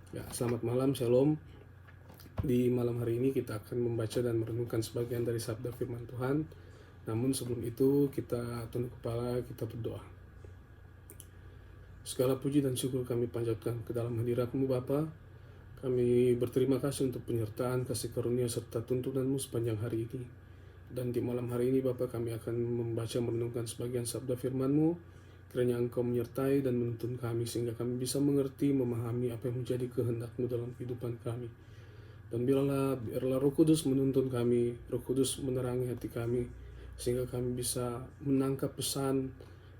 Ya, selamat malam, Shalom. Di malam hari ini kita akan membaca dan merenungkan sebagian dari sabda firman Tuhan. Namun sebelum itu kita tunduk kepala, kita berdoa. Segala puji dan syukur kami panjatkan ke dalam hadirat-Mu Bapa. Kami berterima kasih untuk penyertaan, kasih karunia serta tuntunan-Mu sepanjang hari ini. Dan di malam hari ini Bapa, kami akan membaca merenungkan sebagian sabda firman-Mu. Kiranya Engkau menyertai dan menuntun kami sehingga kami bisa mengerti, memahami apa yang menjadi kehendak-Mu dalam kehidupan kami. Dan biarlah Roh Kudus menuntun kami, Roh Kudus menerangi hati kami, sehingga kami bisa menangkap pesan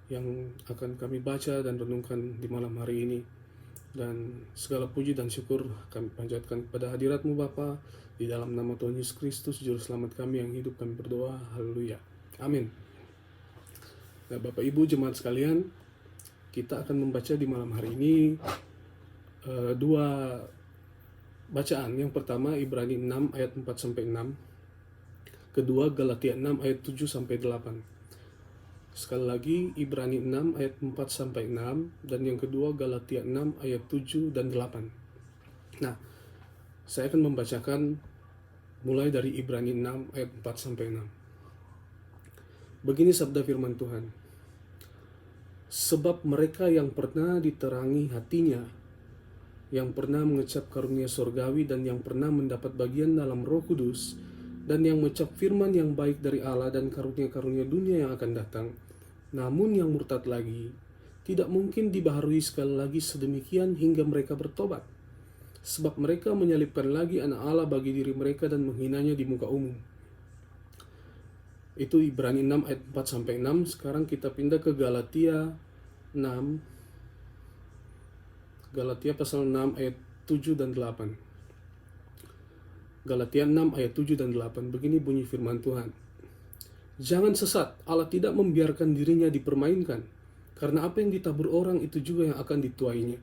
yang akan kami baca dan renungkan di malam hari ini. Dan segala puji dan syukur kami panjatkan kepada hadirat-Mu Bapa, di dalam nama Tuhan Yesus Kristus, Juru Selamat kami yang hidup, kami berdoa. Haleluya. Amin. Nah, Bapak Ibu jemaat sekalian, kita akan membaca di malam hari ini dua bacaan. Yang pertama Ibrani 6 ayat 4 sampai 6. Kedua Galatia 6 ayat 7 sampai 8. Sekali lagi Ibrani 6 ayat 4 sampai 6 dan yang kedua Galatia 6 ayat 7 dan 8. Nah, saya akan membacakan mulai dari Ibrani 6 ayat 4 sampai 6. Begini sabda firman Tuhan. Sebab mereka yang pernah diterangi hatinya, yang pernah mengecap karunia sorgawi dan yang pernah mendapat bagian dalam Roh Kudus, dan yang mengecap firman yang baik dari Allah dan karunia-karunia dunia yang akan datang, namun yang murtad lagi, tidak mungkin dibaharui sekali lagi sedemikian hingga mereka bertobat. Sebab mereka menyalibkan lagi anak Allah bagi diri mereka dan menghinanya di muka umum. Itu Ibrani 6 ayat 4 sampai 6. Sekarang kita pindah ke Galatia 6. Galatia pasal 6 ayat 7 dan 8. Galatia 6 ayat 7 dan 8. Begini bunyi firman Tuhan. Jangan sesat, Allah tidak membiarkan dirinya dipermainkan. Karena apa yang ditabur orang itu juga yang akan dituainya.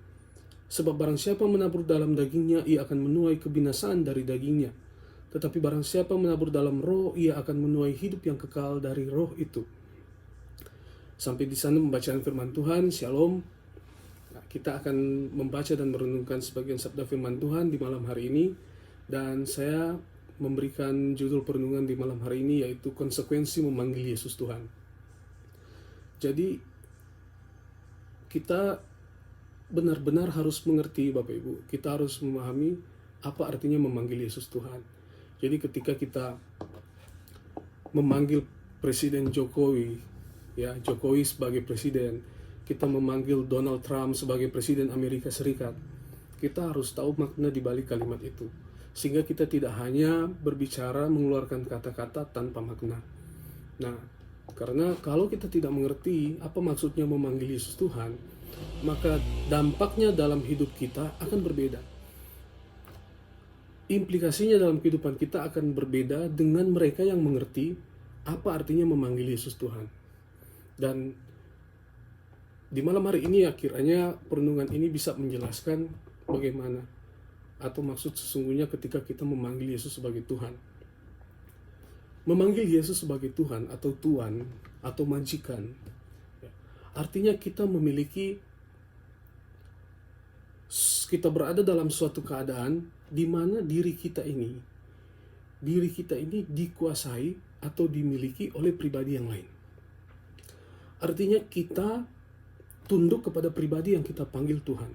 Sebab barang siapa menabur dalam dagingnya, ia akan menuai kebinasaan dari dagingnya. Tetapi barang siapa menabur dalam roh, ia akan menuai hidup yang kekal dari roh itu. Sampai di sana pembacaan firman Tuhan. Shalom. Nah, kita akan membaca dan merenungkan sebagian sabda firman Tuhan di malam hari ini. Dan saya memberikan judul perenungan di malam hari ini yaitu konsekuensi memanggil Yesus Tuhan. Jadi kita benar-benar harus mengerti Bapak Ibu. Kita harus memahami apa artinya memanggil Yesus Tuhan. Jadi ketika kita memanggil Presiden Jokowi, ya Jokowi sebagai presiden, kita memanggil Donald Trump sebagai presiden Amerika Serikat, kita harus tahu makna di balik kalimat itu. Sehingga kita tidak hanya berbicara mengeluarkan kata-kata tanpa makna. Nah, karena kalau kita tidak mengerti apa maksudnya memanggil Yesus Tuhan, maka dampaknya dalam hidup kita akan berbeda. Implikasinya dalam kehidupan kita akan berbeda dengan mereka yang mengerti apa artinya memanggil Yesus Tuhan. Dan di malam hari ini kiranya perenungan ini bisa menjelaskan bagaimana atau maksud sesungguhnya ketika kita memanggil Yesus sebagai Tuhan. Memanggil Yesus sebagai Tuhan atau Tuan atau majikan, artinya kita berada dalam suatu keadaan di mana diri kita ini dikuasai atau dimiliki oleh pribadi yang lain. Artinya kita tunduk kepada pribadi yang kita panggil Tuhan.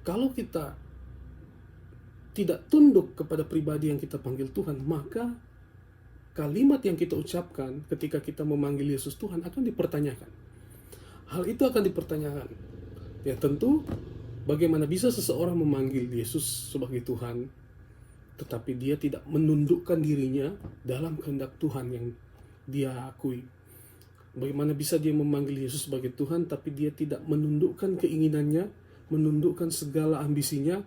Kalau kita tidak tunduk kepada pribadi yang kita panggil Tuhan, maka kalimat yang kita ucapkan ketika kita memanggil Yesus Tuhan akan dipertanyakan. Hal itu akan dipertanyakan. Ya tentu, bagaimana bisa seseorang memanggil Yesus sebagai Tuhan, tetapi dia tidak menundukkan dirinya dalam kehendak Tuhan yang dia akui. Bagaimana bisa dia memanggil Yesus sebagai Tuhan, tapi dia tidak menundukkan keinginannya, menundukkan segala ambisinya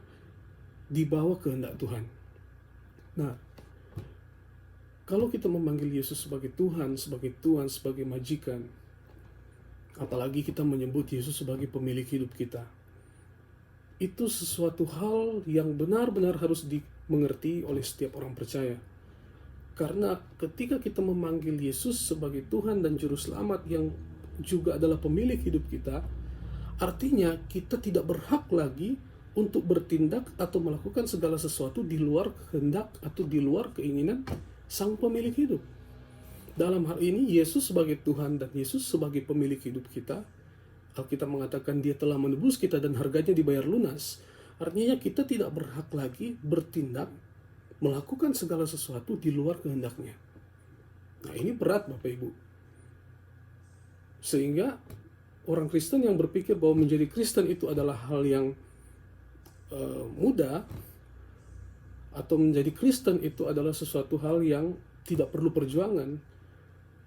di bawah kehendak Tuhan. Nah, kalau kita memanggil Yesus sebagai Tuhan, sebagai Tuan, sebagai majikan, apalagi kita menyebut Yesus sebagai pemilik hidup kita, itu sesuatu hal yang benar-benar harus dimengerti oleh setiap orang percaya. Karena ketika kita memanggil Yesus sebagai Tuhan dan Juru Selamat yang juga adalah pemilik hidup kita, artinya kita tidak berhak lagi untuk bertindak atau melakukan segala sesuatu di luar kehendak atau di luar keinginan Sang Pemilik hidup. Dalam hal ini, Yesus sebagai Tuhan dan Yesus sebagai pemilik hidup kita, Alkitab mengatakan Dia telah menebus kita dan harganya dibayar lunas. Artinya kita tidak berhak lagi bertindak, melakukan segala sesuatu di luar kehendaknya. Nah, ini berat Bapak Ibu. Sehingga orang Kristen yang berpikir bahwa menjadi Kristen itu adalah hal yang mudah, atau menjadi Kristen itu adalah sesuatu hal yang tidak perlu perjuangan,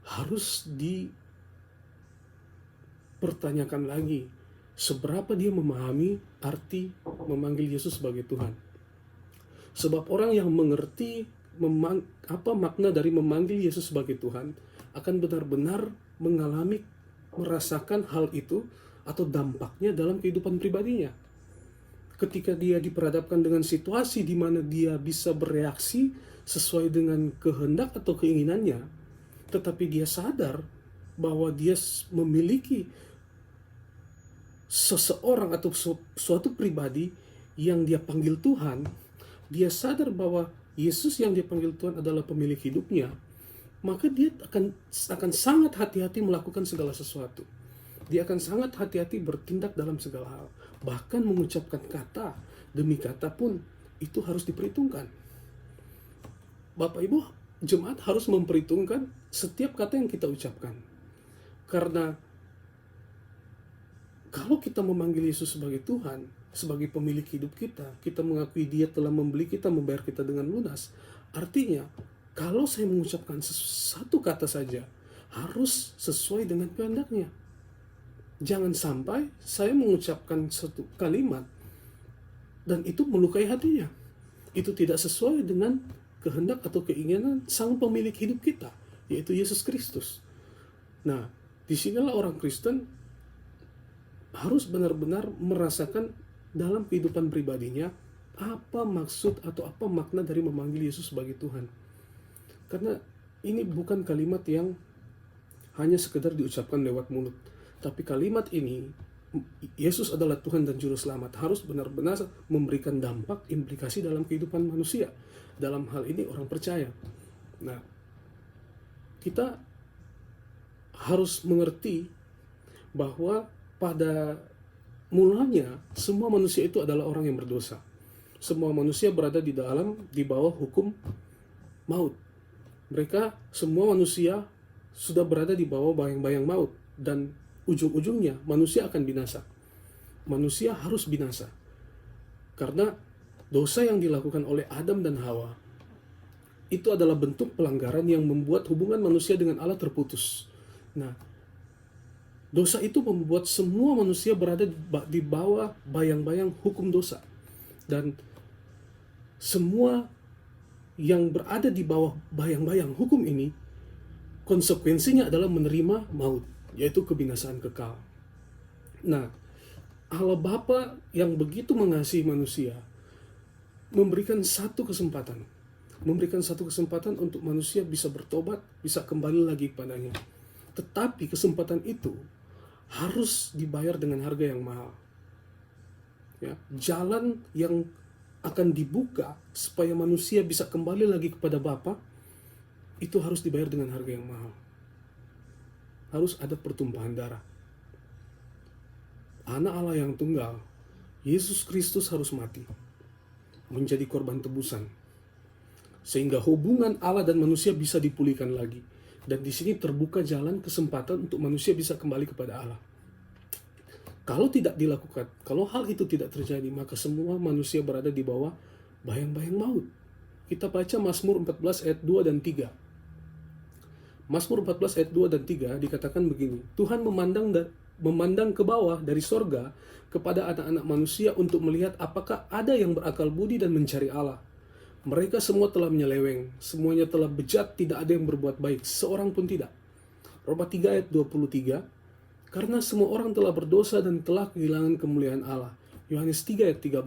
harus dipertanyakan lagi seberapa dia memahami arti memanggil Yesus sebagai Tuhan. Sebab orang yang mengerti apa makna dari memanggil Yesus sebagai Tuhan akan benar-benar mengalami, merasakan hal itu atau dampaknya dalam kehidupan pribadinya. Ketika dia diperhadapkan dengan situasi di mana dia bisa bereaksi sesuai dengan kehendak atau keinginannya, tetapi dia sadar bahwa dia memiliki seseorang atau suatu pribadi yang dia panggil Tuhan, dia sadar bahwa Yesus yang dia panggil Tuhan adalah pemilik hidupnya, maka dia akan sangat hati-hati melakukan segala sesuatu. Dia akan sangat hati-hati bertindak dalam segala hal. Bahkan mengucapkan kata demi kata pun itu harus diperhitungkan. Bapak Ibu, jemaat harus memperhitungkan setiap kata yang kita ucapkan. Karena kalau kita memanggil Yesus sebagai Tuhan, sebagai pemilik hidup kita, kita mengakui Dia telah membeli kita, membayar kita dengan lunas. Artinya, kalau saya mengucapkan satu kata saja, harus sesuai dengan kehendaknya. Jangan sampai saya mengucapkan satu kalimat dan itu melukai hatinya. Itu tidak sesuai dengan kehendak atau keinginan Sang Pemilik hidup kita, yaitu Yesus Kristus. Nah, disinilah orang Kristen harus benar-benar merasakan dalam kehidupan pribadinya apa maksud atau apa makna dari memanggil Yesus sebagai Tuhan. Karena ini bukan kalimat yang hanya sekedar diucapkan lewat mulut. Tapi kalimat ini, Yesus adalah Tuhan dan Juru Selamat, harus benar-benar memberikan dampak, implikasi dalam kehidupan manusia. Dalam hal ini orang percaya. Nah, kita harus mengerti bahwa pada mulanya semua manusia itu adalah orang yang berdosa. Semua manusia berada di bawah hukum maut. Mereka semua manusia sudah berada di bawah bayang-bayang maut, dan ujung-ujungnya manusia akan binasa. Manusia harus binasa karena dosa yang dilakukan oleh Adam dan Hawa itu adalah bentuk pelanggaran yang membuat hubungan manusia dengan Allah terputus. Nah, dosa itu membuat semua manusia berada di bawah bayang-bayang hukum dosa, dan semua yang berada di bawah bayang-bayang hukum ini konsekuensinya adalah menerima maut, yaitu kebinasaan kekal. Nah, Allah Bapa yang begitu mengasihi manusia memberikan satu kesempatan untuk manusia bisa bertobat, bisa kembali lagi kepadanya. Tetapi kesempatan itu harus dibayar dengan harga yang mahal. Ya, jalan yang akan dibuka supaya manusia bisa kembali lagi kepada Bapa itu harus dibayar dengan harga yang mahal. Harus ada pertumpahan darah. Anak Allah yang tunggal, Yesus Kristus harus mati, menjadi korban tebusan, sehingga hubungan Allah dan manusia bisa dipulihkan lagi. Dan di sini terbuka jalan kesempatan untuk manusia bisa kembali kepada Allah. Kalau tidak dilakukan, kalau hal itu tidak terjadi, maka semua manusia berada di bawah bayang-bayang maut. Kita baca Mazmur 14 ayat 2 dan 3. Mazmur 14 ayat 2 dan 3 dikatakan begini, Tuhan memandang ke bawah dari sorga kepada anak-anak manusia untuk melihat apakah ada yang berakal budi dan mencari Allah. Mereka semua telah menyeleweng, semuanya telah bejat, tidak ada yang berbuat baik, seorang pun tidak. Roma 3 ayat 23, karena semua orang telah berdosa dan telah kehilangan kemuliaan Allah. Yohanes 3 ayat 13,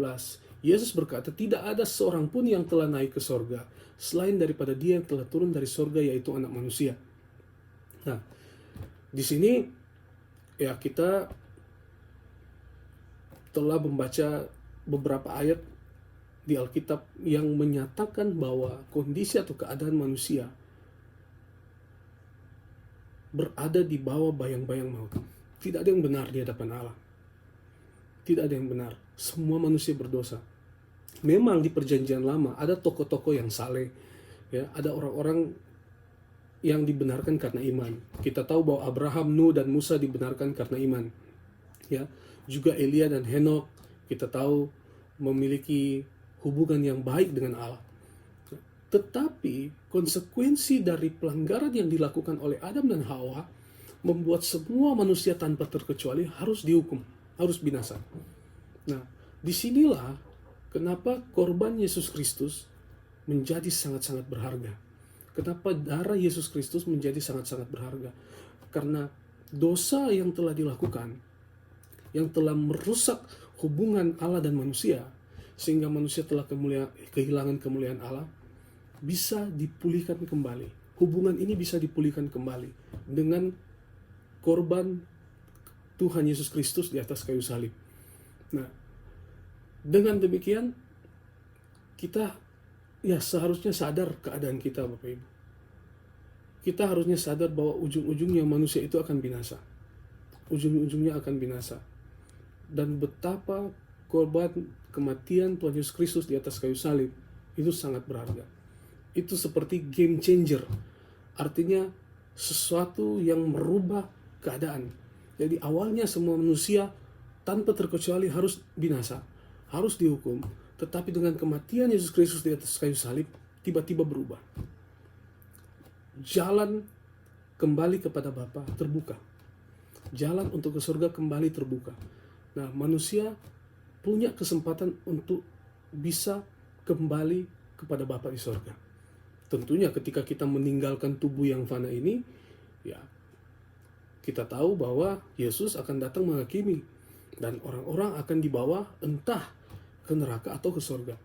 Yesus berkata, tidak ada seorang pun yang telah naik ke sorga, selain daripada Dia yang telah turun dari sorga, yaitu Anak Manusia. Nah, di sini ya kita telah membaca beberapa ayat di Alkitab yang menyatakan bahwa kondisi atau keadaan manusia berada di bawah bayang-bayang maut. Tidak ada yang benar di hadapan Allah. Tidak ada yang benar. Semua manusia berdosa. Memang di perjanjian lama ada tokoh-tokoh yang saleh, ya, ada orang-orang yang dibenarkan karena iman. Kita tahu bahwa Abraham, Nuh, dan Musa dibenarkan karena iman. Ya, juga Elia dan Henokh kita tahu memiliki hubungan yang baik dengan Allah. Tetapi konsekuensi dari pelanggaran yang dilakukan oleh Adam dan Hawa membuat semua manusia tanpa terkecuali harus dihukum, harus binasa. Nah, disinilah kenapa korban Yesus Kristus menjadi sangat-sangat berharga. Kenapa darah Yesus Kristus menjadi sangat-sangat berharga? Karena dosa yang telah dilakukan, yang telah merusak hubungan Allah dan manusia, sehingga manusia telah kehilangan kemuliaan Allah, bisa dipulihkan kembali. Hubungan ini bisa dipulihkan kembali dengan korban Tuhan Yesus Kristus di atas kayu salib. Nah, dengan demikian kita seharusnya sadar keadaan kita, Bapak Ibu. Kita harusnya sadar bahwa ujung-ujungnya manusia itu akan binasa. Ujung-ujungnya akan binasa. Dan betapa korban kematian Tuhan Yesus Kristus di atas kayu salib itu sangat berharga. Itu seperti game changer. Artinya sesuatu yang merubah keadaan. Jadi awalnya semua manusia tanpa terkecuali harus binasa, harus dihukum. Tetapi dengan kematian Yesus Kristus di atas kayu salib, tiba-tiba berubah. Jalan kembali kepada Bapa terbuka. Jalan untuk ke surga kembali terbuka. Nah, manusia punya kesempatan untuk bisa kembali kepada Bapa di surga. Tentunya ketika kita meninggalkan tubuh yang fana ini, ya, kita tahu bahwa Yesus akan datang menghakimi dan orang-orang akan dibawa entah ke neraka atau ke surga.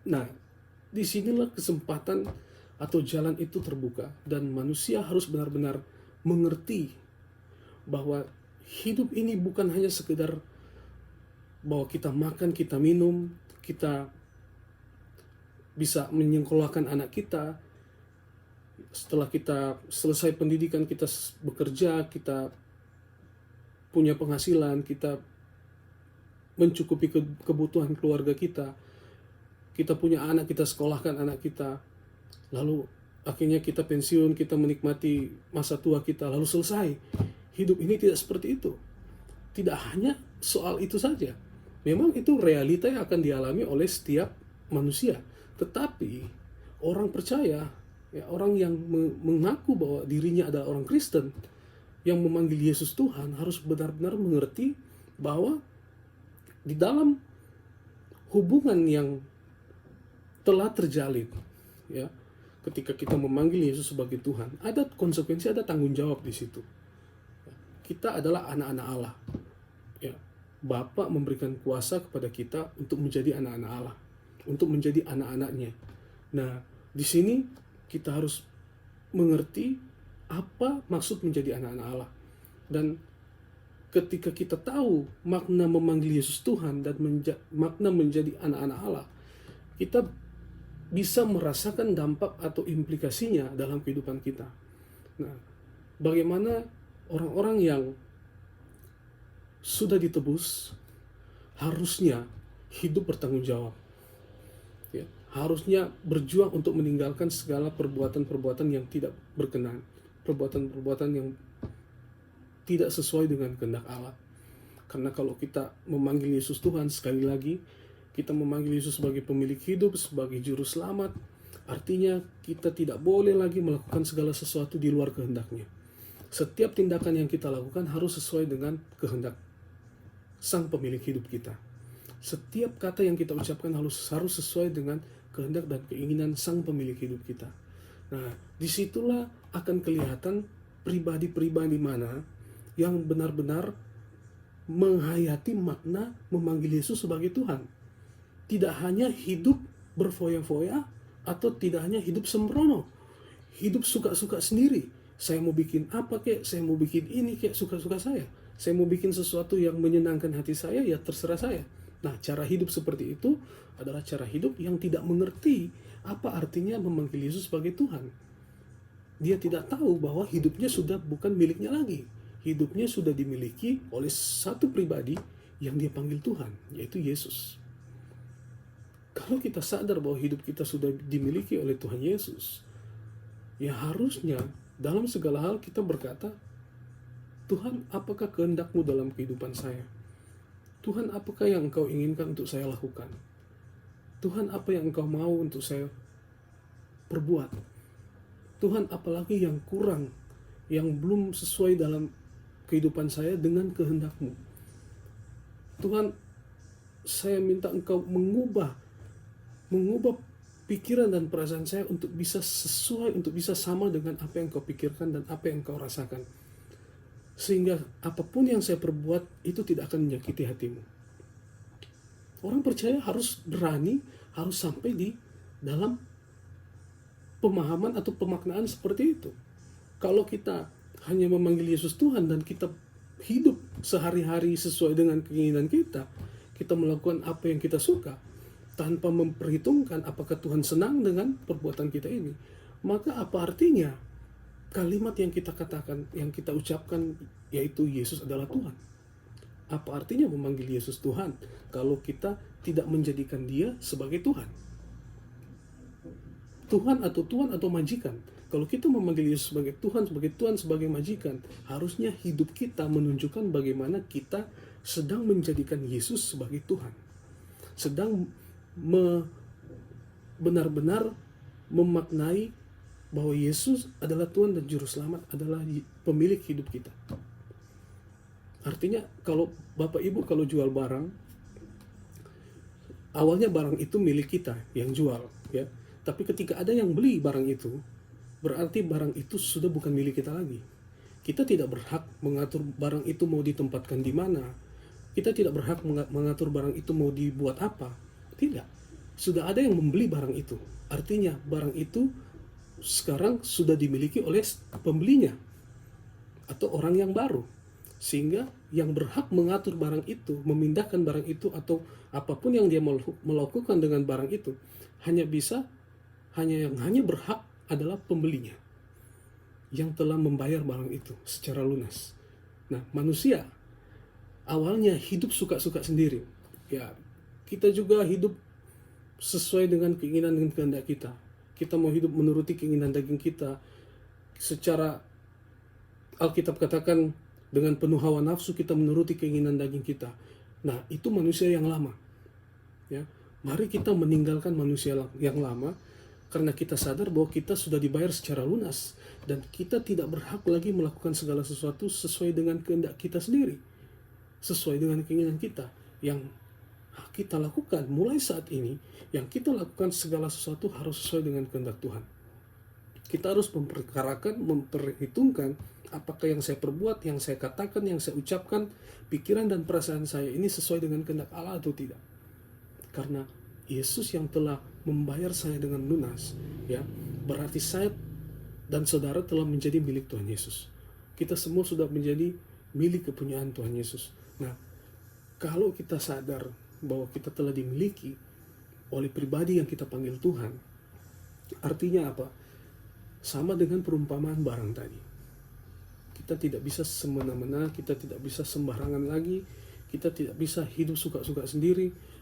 Nah, disinilah kesempatan atau jalan itu terbuka dan manusia harus benar-benar mengerti bahwa hidup ini bukan hanya sekedar bahwa kita makan, kita minum, kita bisa menyekolahkan anak kita. Setelah kita selesai pendidikan, kita bekerja, kita punya penghasilan, kita mencukupi kebutuhan keluarga kita punya anak, kita sekolahkan anak kita, lalu akhirnya kita pensiun, kita menikmati masa tua kita, lalu selesai. Hidup ini tidak seperti itu. Tidak hanya soal itu saja. Memang itu realita yang akan dialami oleh setiap manusia. Tetapi orang percaya, ya, orang yang mengaku bahwa dirinya adalah orang Kristen, yang memanggil Yesus Tuhan, harus benar-benar mengerti bahwa di dalam hubungan yang telah terjalin, ya, ketika kita memanggil Yesus sebagai Tuhan, ada konsekuensi, ada tanggung jawab di situ. Kita adalah anak-anak Allah. Ya, Bapa memberikan kuasa kepada kita untuk menjadi anak-anak Allah, untuk menjadi anak-anaknya. Nah, di sini kita harus mengerti apa maksud menjadi anak-anak Allah. Dan ketika kita tahu makna memanggil Yesus Tuhan dan makna menjadi anak-anak Allah, kita bisa merasakan dampak atau implikasinya dalam kehidupan kita. Nah, bagaimana orang-orang yang sudah ditebus harusnya hidup bertanggung jawab. Ya, harusnya berjuang untuk meninggalkan segala perbuatan-perbuatan yang tidak berkenan, perbuatan-perbuatan yang tidak sesuai dengan kehendak Allah. Karena kalau kita memanggil Yesus Tuhan, sekali lagi, kita memanggil Yesus sebagai pemilik hidup, sebagai juru selamat, artinya kita tidak boleh lagi melakukan segala sesuatu di luar kehendaknya. Setiap tindakan yang kita lakukan harus sesuai dengan kehendak Sang pemilik hidup kita. Setiap kata yang kita ucapkan harus sesuai dengan kehendak dan keinginan Sang pemilik hidup kita. Nah, disitulah akan kelihatan pribadi-pribadi mana yang benar-benar menghayati makna memanggil Yesus sebagai Tuhan. Tidak hanya hidup berfoya-foya atau tidak hanya hidup sembrono, hidup suka-suka sendiri. Saya mau bikin apa kek, saya mau bikin ini kek, suka-suka saya. Saya mau bikin sesuatu yang menyenangkan hati saya, ya terserah saya. Nah, cara hidup seperti itu adalah cara hidup yang tidak mengerti apa artinya memanggil Yesus sebagai Tuhan. Dia tidak tahu bahwa hidupnya sudah bukan miliknya lagi. Hidupnya sudah dimiliki oleh satu pribadi yang dia panggil Tuhan, yaitu Yesus. Kalau kita sadar bahwa hidup kita sudah dimiliki oleh Tuhan Yesus, ya harusnya dalam segala hal kita berkata, Tuhan, apakah kehendak-Mu dalam kehidupan saya? Tuhan, apakah yang Engkau inginkan untuk saya lakukan? Tuhan, apa yang Engkau mau untuk saya perbuat? Tuhan, apalagi yang kurang, yang belum sesuai dalam kehidupan saya dengan kehendak-Mu? Tuhan, saya minta Engkau mengubah pikiran dan perasaan saya untuk bisa sesuai, untuk bisa sama dengan apa yang Kau pikirkan dan apa yang Kau rasakan. Sehingga apapun yang saya perbuat itu tidak akan menyakiti hati-Mu. Orang percaya harus berani, harus sampai di dalam pemahaman atau pemaknaan seperti itu. Kalau kita hanya memanggil Yesus Tuhan dan kita hidup sehari-hari sesuai dengan keinginan kita melakukan apa yang kita suka, tanpa memperhitungkan apakah Tuhan senang dengan perbuatan kita ini, maka apa artinya kalimat yang kita katakan, yang kita ucapkan, yaitu Yesus adalah Tuhan? Apa artinya memanggil Yesus Tuhan kalau kita tidak menjadikan Dia sebagai Tuhan? Tuhan atau majikan. Kalau kita memanggil Yesus sebagai Tuhan, sebagai majikan, harusnya hidup kita menunjukkan bagaimana kita sedang menjadikan Yesus sebagai Tuhan. Sedang benar-benar memaknai bahwa Yesus adalah Tuhan dan Juru Selamat, adalah pemilik hidup kita. Artinya kalau Bapak Ibu kalau jual barang, awalnya barang itu milik kita yang jual, ya. Tapi ketika ada yang beli barang itu, berarti barang itu sudah bukan milik kita lagi. Kita tidak berhak mengatur barang itu mau ditempatkan di mana. Kita tidak berhak mengatur barang itu mau dibuat apa. Tidak. Sudah ada yang membeli barang itu. Artinya barang itu sekarang sudah dimiliki oleh pembelinya atau orang yang baru. Sehingga yang berhak mengatur barang itu, memindahkan barang itu atau apapun yang dia melakukan dengan barang itu hanya berhak adalah pembelinya yang telah membayar barang itu secara lunas. Nah, manusia awalnya hidup suka-suka sendiri. Ya, kita juga hidup sesuai dengan keinginan dan kehendak kita. Kita mau hidup menuruti keinginan daging kita. Secara Alkitab katakan dengan penuh hawa nafsu kita menuruti keinginan daging kita. Nah, itu manusia yang lama. Ya, mari kita meninggalkan manusia yang lama karena kita sadar bahwa kita sudah dibayar secara lunas dan kita tidak berhak lagi melakukan segala sesuatu sesuai dengan kehendak kita sendiri, sesuai dengan keinginan kita. Yang kita lakukan mulai saat ini, yang kita lakukan segala sesuatu harus sesuai dengan kehendak Tuhan. Kita harus memperhitungkan apakah yang saya perbuat, yang saya katakan, yang saya ucapkan, pikiran dan perasaan saya ini sesuai dengan kehendak Allah atau tidak. Karena Yesus yang telah membayar saya dengan lunas, ya, berarti saya dan saudara telah menjadi milik Tuhan Yesus. Kita semua sudah menjadi milik kepunyaan Tuhan Yesus. Nah, kalau kita sadar bahwa kita telah dimiliki oleh pribadi yang kita panggil Tuhan, artinya apa? Sama dengan perumpamaan barang tadi. Kita tidak bisa semena-mena, kita tidak bisa sembarangan lagi, kita tidak bisa hidup suka-suka sendiri.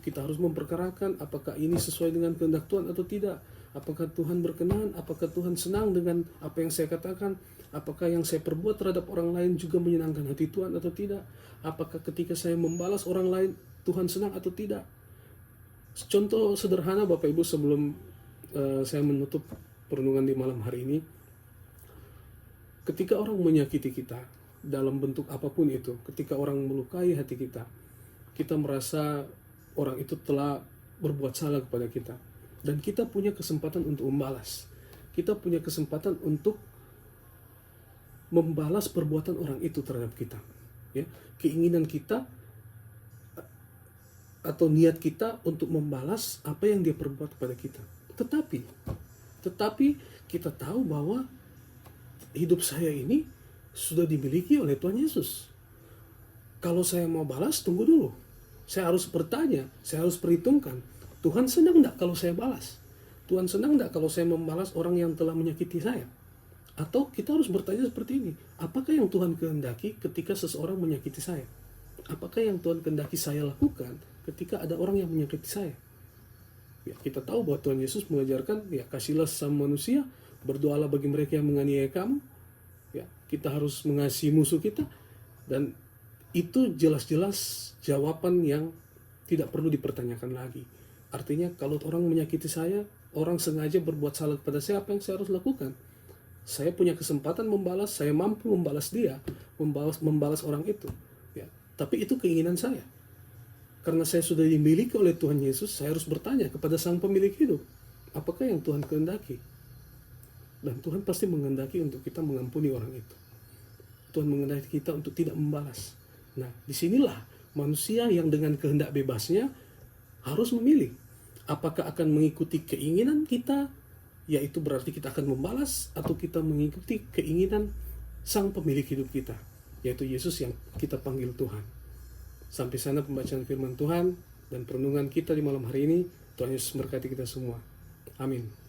Kita harus memperkarakan apakah ini sesuai dengan kehendak Tuhan atau tidak. Apakah Tuhan berkenan, apakah Tuhan senang dengan apa yang saya katakan, apakah yang saya perbuat terhadap orang lain juga menyenangkan hati Tuhan atau tidak. Apakah ketika saya membalas orang lain Tuhan senang atau tidak. Contoh sederhana Bapak Ibu sebelum saya menutup perenungan di malam hari ini. Ketika orang menyakiti kita dalam bentuk apapun itu, ketika orang melukai hati kita merasa orang itu telah berbuat salah kepada kita, dan kita punya kesempatan untuk membalas. Kita punya kesempatan untuk membalas perbuatan orang itu terhadap kita. Ya, keinginan kita atau niat kita untuk membalas apa yang dia perbuat kepada kita. Tetapi kita tahu bahwa hidup saya ini sudah dimiliki oleh Tuhan Yesus. Kalau saya mau balas, tunggu dulu. Saya harus bertanya, saya harus perhitungkan. Tuhan senang enggak kalau saya balas? Tuhan senang enggak kalau saya membalas orang yang telah menyakiti saya? Atau kita harus bertanya seperti ini, apakah yang Tuhan kehendaki ketika seseorang menyakiti saya? Apakah yang Tuhan kehendaki saya lakukan ketika ada orang yang menyakiti saya? Ya, kita tahu bahwa Tuhan Yesus mengajarkan, ya kasihlah sesama manusia, berdoalah bagi mereka yang menganiaya kamu. Ya, kita harus mengasihi musuh kita, dan itu jelas-jelas jawaban yang tidak perlu dipertanyakan lagi. Artinya kalau orang menyakiti saya, orang sengaja berbuat salah kepada saya, apa yang saya harus lakukan? Saya punya kesempatan membalas, saya mampu membalas dia, membalas orang itu. Ya, tapi itu keinginan saya. Karena saya sudah dimiliki oleh Tuhan Yesus, saya harus bertanya kepada Sang Pemilik hidup, apakah yang Tuhan kehendaki? Dan Tuhan pasti menghendaki untuk kita mengampuni orang itu. Tuhan menghendaki kita untuk tidak membalas. Nah, disinilah manusia yang dengan kehendak bebasnya harus memilih. Apakah akan mengikuti keinginan kita, yaitu berarti kita akan membalas, atau kita mengikuti keinginan Sang Pemilik hidup kita, yaitu Yesus yang kita panggil Tuhan. Sampai sana pembacaan firman Tuhan dan perenungan kita di malam hari ini. Tuhan Yesus memberkati kita semua. Amin.